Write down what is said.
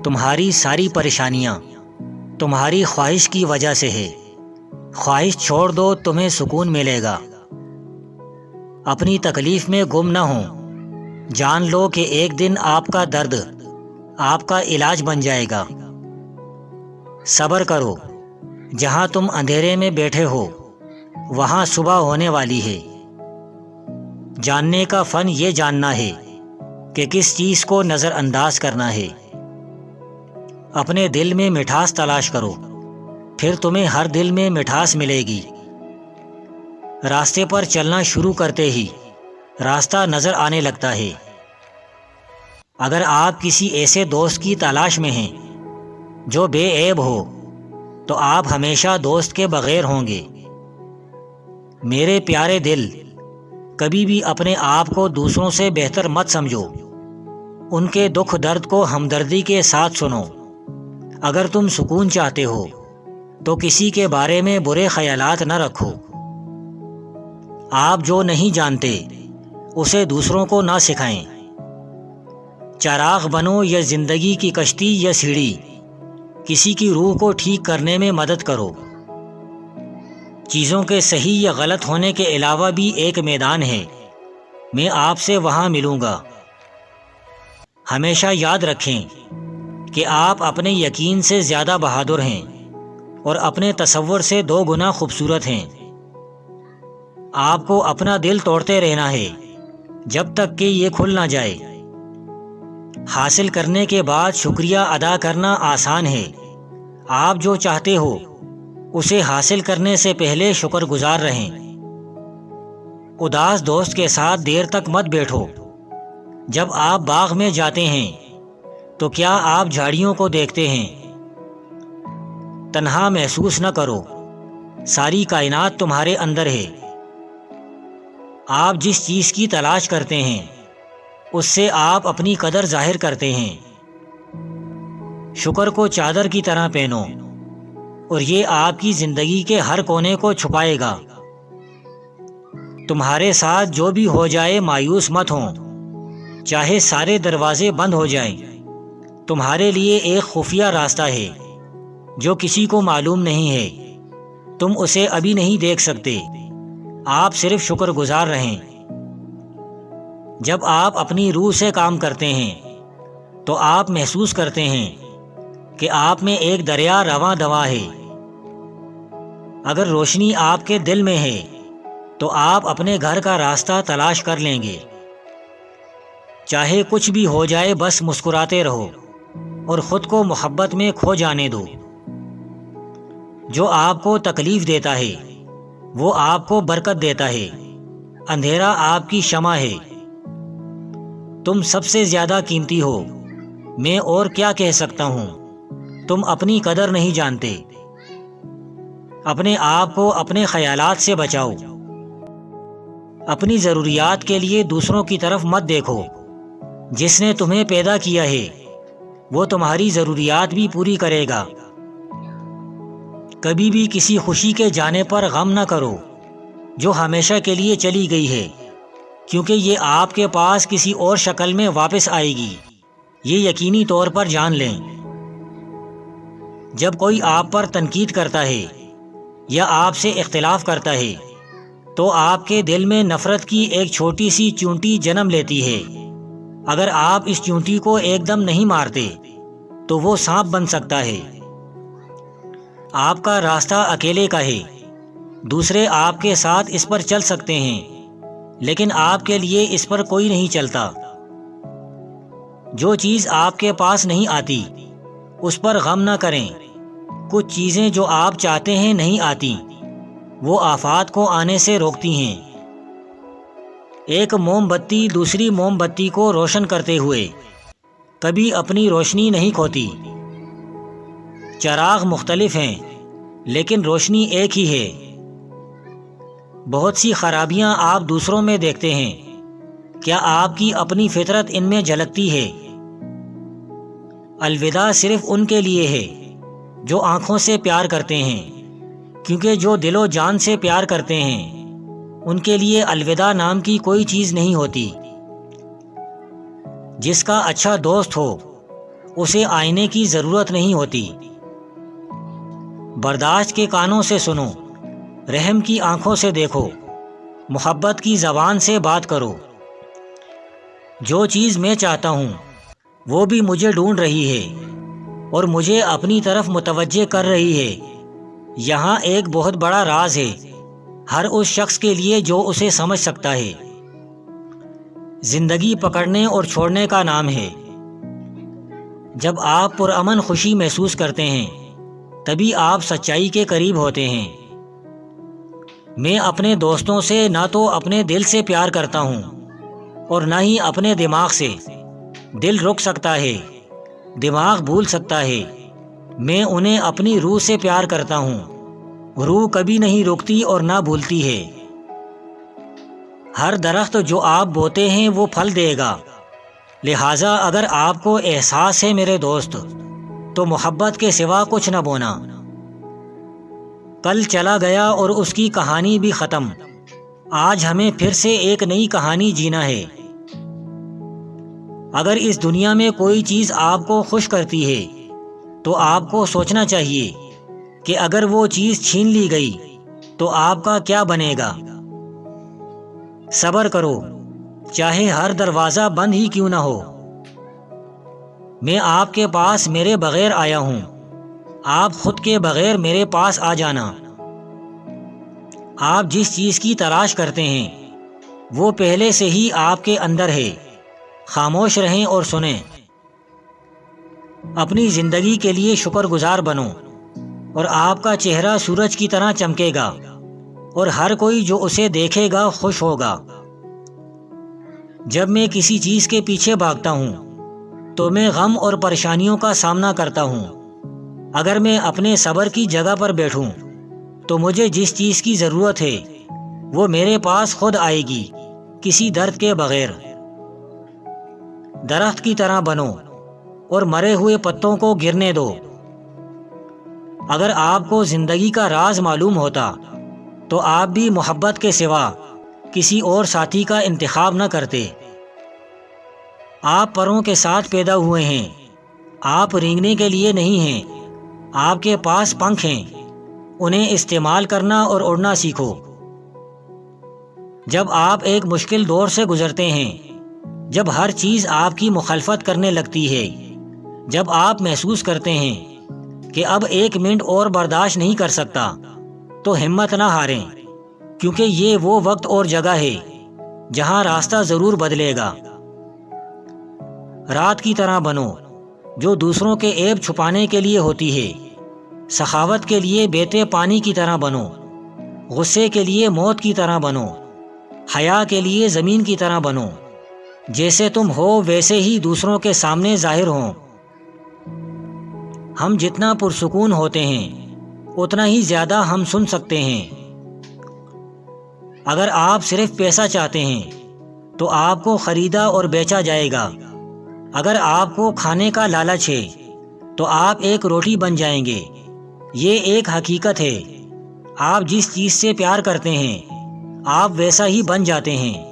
تمہاری ساری پریشانیاں تمہاری خواہش کی وجہ سے ہے۔ خواہش چھوڑ دو، تمہیں سکون ملے گا۔ اپنی تکلیف میں گم نہ ہوں، جان لو کہ ایک دن آپ کا درد آپ کا علاج بن جائے گا۔ صبر کرو، جہاں تم اندھیرے میں بیٹھے ہو وہاں صبح ہونے والی ہے۔ جاننے کا فن یہ جاننا ہے کہ کس چیز کو نظر انداز کرنا ہے۔ اپنے دل میں مٹھاس تلاش کرو، پھر تمہیں ہر دل میں مٹھاس ملے گی۔ راستے پر چلنا شروع کرتے ہی راستہ نظر آنے لگتا ہے۔ اگر آپ کسی ایسے دوست کی تلاش میں ہیں جو بے عیب ہو تو آپ ہمیشہ دوست کے بغیر ہوں گے۔ میرے پیارے دل، کبھی بھی اپنے آپ کو دوسروں سے بہتر مت سمجھو۔ ان کے دکھ درد کو ہمدردی کے ساتھ سنو۔ اگر تم سکون چاہتے ہو تو کسی کے بارے میں برے خیالات نہ رکھو۔ آپ جو نہیں جانتے اسے دوسروں کو نہ سکھائیں۔ چراغ بنو یا زندگی کی کشتی یا سیڑھی، کسی کی روح کو ٹھیک کرنے میں مدد کرو۔ چیزوں کے صحیح یا غلط ہونے کے علاوہ بھی ایک میدان ہے، میں آپ سے وہاں ملوں گا۔ ہمیشہ یاد رکھیں کہ آپ اپنے یقین سے زیادہ بہادر ہیں اور اپنے تصور سے 2 گنا خوبصورت ہیں۔ آپ کو اپنا دل توڑتے رہنا ہے جب تک کہ یہ کھل نہ جائے۔ حاصل کرنے کے بعد شکریہ ادا کرنا آسان ہے۔ آپ جو چاہتے ہو اسے حاصل کرنے سے پہلے شکر گزار رہیں۔ اداس دوست کے ساتھ دیر تک مت بیٹھو۔ جب آپ باغ میں جاتے ہیں تو کیا آپ جھاڑیوں کو دیکھتے ہیں؟ تنہا محسوس نہ کرو، ساری کائنات تمہارے اندر ہے۔ آپ جس چیز کی تلاش کرتے ہیں اس سے آپ اپنی قدر ظاہر کرتے ہیں۔ شکر کو چادر کی طرح پہنو اور یہ آپ کی زندگی کے ہر کونے کو چھپائے گا۔ تمہارے ساتھ جو بھی ہو جائے مایوس مت ہوں، چاہے سارے دروازے بند ہو جائیں۔ تمہارے لیے ایک خفیہ راستہ ہے جو کسی کو معلوم نہیں ہے۔ تم اسے ابھی نہیں دیکھ سکتے، آپ صرف شکر گزار رہیں۔ جب آپ اپنی روح سے کام کرتے ہیں تو آپ محسوس کرتے ہیں کہ آپ میں ایک دریا رواں دواں ہے۔ اگر روشنی آپ کے دل میں ہے تو آپ اپنے گھر کا راستہ تلاش کر لیں گے۔ چاہے کچھ بھی ہو جائے بس مسکراتے رہو اور خود کو محبت میں کھو جانے دو۔ جو آپ کو تکلیف دیتا ہے وہ آپ کو برکت دیتا ہے۔ اندھیرا آپ کی شمع ہے۔ تم سب سے زیادہ قیمتی ہو، میں اور کیا کہہ سکتا ہوں۔ تم اپنی قدر نہیں جانتے۔ اپنے آپ کو اپنے خیالات سے بچاؤ۔ اپنی ضروریات کے لیے دوسروں کی طرف مت دیکھو۔ جس نے تمہیں پیدا کیا ہے وہ تمہاری ضروریات بھی پوری کرے گا۔ کبھی بھی کسی خوشی کے جانے پر غم نہ کرو جو ہمیشہ کے لیے چلی گئی ہے، کیونکہ یہ آپ کے پاس کسی اور شکل میں واپس آئے گی، یہ یقینی طور پر جان لیں۔ جب کوئی آپ پر تنقید کرتا ہے یا آپ سے اختلاف کرتا ہے تو آپ کے دل میں نفرت کی ایک چھوٹی سی چونٹی جنم لیتی ہے۔ اگر آپ اس چونٹی کو ایک دم نہیں مارتے تو وہ سانپ بن سکتا ہے۔ آپ کا راستہ اکیلے کا ہے، دوسرے آپ کے ساتھ اس پر چل سکتے ہیں لیکن آپ کے لیے اس پر کوئی نہیں چلتا۔ جو چیز آپ کے پاس نہیں آتی اس پر غم نہ کریں۔ کچھ چیزیں جو آپ چاہتے ہیں نہیں آتی، وہ آفات کو آنے سے روکتی ہیں۔ ایک موم بتی دوسری موم بتی کو روشن کرتے ہوئے کبھی اپنی روشنی نہیں کھوتی۔ چراغ مختلف ہیں لیکن روشنی ایک ہی ہے۔ بہت سی خرابیاں آپ دوسروں میں دیکھتے ہیں، کیا آپ کی اپنی فطرت ان میں جھلکتی ہے؟ الوداع صرف ان کے لیے ہے جو آنکھوں سے پیار کرتے ہیں، کیونکہ جو دل و جان سے پیار کرتے ہیں ان کے لیے الوداع نام کی کوئی چیز نہیں ہوتی۔ جس کا اچھا دوست ہو اسے آئینے کی ضرورت نہیں ہوتی۔ برداشت کے کانوں سے سنو، رحم کی آنکھوں سے دیکھو، محبت کی زبان سے بات کرو۔ جو چیز میں چاہتا ہوں وہ بھی مجھے ڈھونڈ رہی ہے اور مجھے اپنی طرف متوجہ کر رہی ہے۔ یہاں ایک بہت بڑا راز ہے، ہر اس شخص کے لیے جو اسے سمجھ سکتا ہے۔ زندگی پکڑنے اور چھوڑنے کا نام ہے۔ جب آپ پرامن خوشی محسوس کرتے ہیں تبھی آپ سچائی کے قریب ہوتے ہیں۔ میں اپنے دوستوں سے نہ تو اپنے دل سے پیار کرتا ہوں اور نہ ہی اپنے دماغ سے۔ دل رک سکتا ہے، دماغ بھول سکتا ہے، میں انہیں اپنی روح سے پیار کرتا ہوں۔ روح کبھی نہیں رکتی اور نہ بھولتی ہے۔ ہر درخت جو آپ بوتے ہیں وہ پھل دے گا، لہٰذا اگر آپ کو احساس ہے میرے دوست تو محبت کے سوا کچھ نہ بونا۔ کل چلا گیا اور اس کی کہانی بھی ختم، آج ہمیں پھر سے ایک نئی کہانی جینا ہے۔ اگر اس دنیا میں کوئی چیز آپ کو خوش کرتی ہے تو آپ کو سوچنا چاہیے کہ اگر وہ چیز چھین لی گئی تو آپ کا کیا بنے گا۔ صبر کرو، چاہے ہر دروازہ بند ہی کیوں نہ ہو۔ میں آپ کے پاس میرے بغیر آیا ہوں، آپ خود کے بغیر میرے پاس آ جانا۔ آپ جس چیز کی تلاش کرتے ہیں وہ پہلے سے ہی آپ کے اندر ہے۔ خاموش رہیں اور سنیں۔ اپنی زندگی کے لیے شکر گزار بنو اور آپ کا چہرہ سورج کی طرح چمکے گا اور ہر کوئی جو اسے دیکھے گا خوش ہوگا۔ جب میں کسی چیز کے پیچھے بھاگتا ہوں تو میں غم اور پریشانیوں کا سامنا کرتا ہوں۔ اگر میں اپنے صبر کی جگہ پر بیٹھوں تو مجھے جس چیز کی ضرورت ہے وہ میرے پاس خود آئے گی، کسی درد کے بغیر۔ درخت کی طرح بنو اور مرے ہوئے پتوں کو گرنے دو۔ اگر آپ کو زندگی کا راز معلوم ہوتا تو آپ بھی محبت کے سوا کسی اور ساتھی کا انتخاب نہ کرتے۔ آپ پروں کے ساتھ پیدا ہوئے ہیں، آپ رینگنے کے لیے نہیں ہیں۔ آپ کے پاس پنکھ ہیں، انہیں استعمال کرنا اور اڑنا سیکھو۔ جب آپ ایک مشکل دور سے گزرتے ہیں، جب ہر چیز آپ کی مخالفت کرنے لگتی ہے، جب آپ محسوس کرتے ہیں کہ اب ایک منٹ اور برداشت نہیں کر سکتا، تو ہمت نہ ہاریں، کیونکہ یہ وہ وقت اور جگہ ہے جہاں راستہ ضرور بدلے گا۔ رات کی طرح بنو جو دوسروں کے عیب چھپانے کے لیے ہوتی ہے۔ سخاوت کے لیے بیتے پانی کی طرح بنو، غصے کے لیے موت کی طرح بنو، حیا کے لیے زمین کی طرح بنو۔ جیسے تم ہو ویسے ہی دوسروں کے سامنے ظاہر ہوں۔ ہم جتنا پرسکون ہوتے ہیں اتنا ہی زیادہ ہم سن سکتے ہیں۔ اگر آپ صرف پیسہ چاہتے ہیں تو آپ کو خریدا اور بیچا جائے گا۔ اگر آپ کو کھانے کا لالچ ہے تو آپ ایک روٹی بن جائیں گے۔ یہ ایک حقیقت ہے، آپ جس چیز سے پیار کرتے ہیں آپ ویسا ہی بن جاتے ہیں۔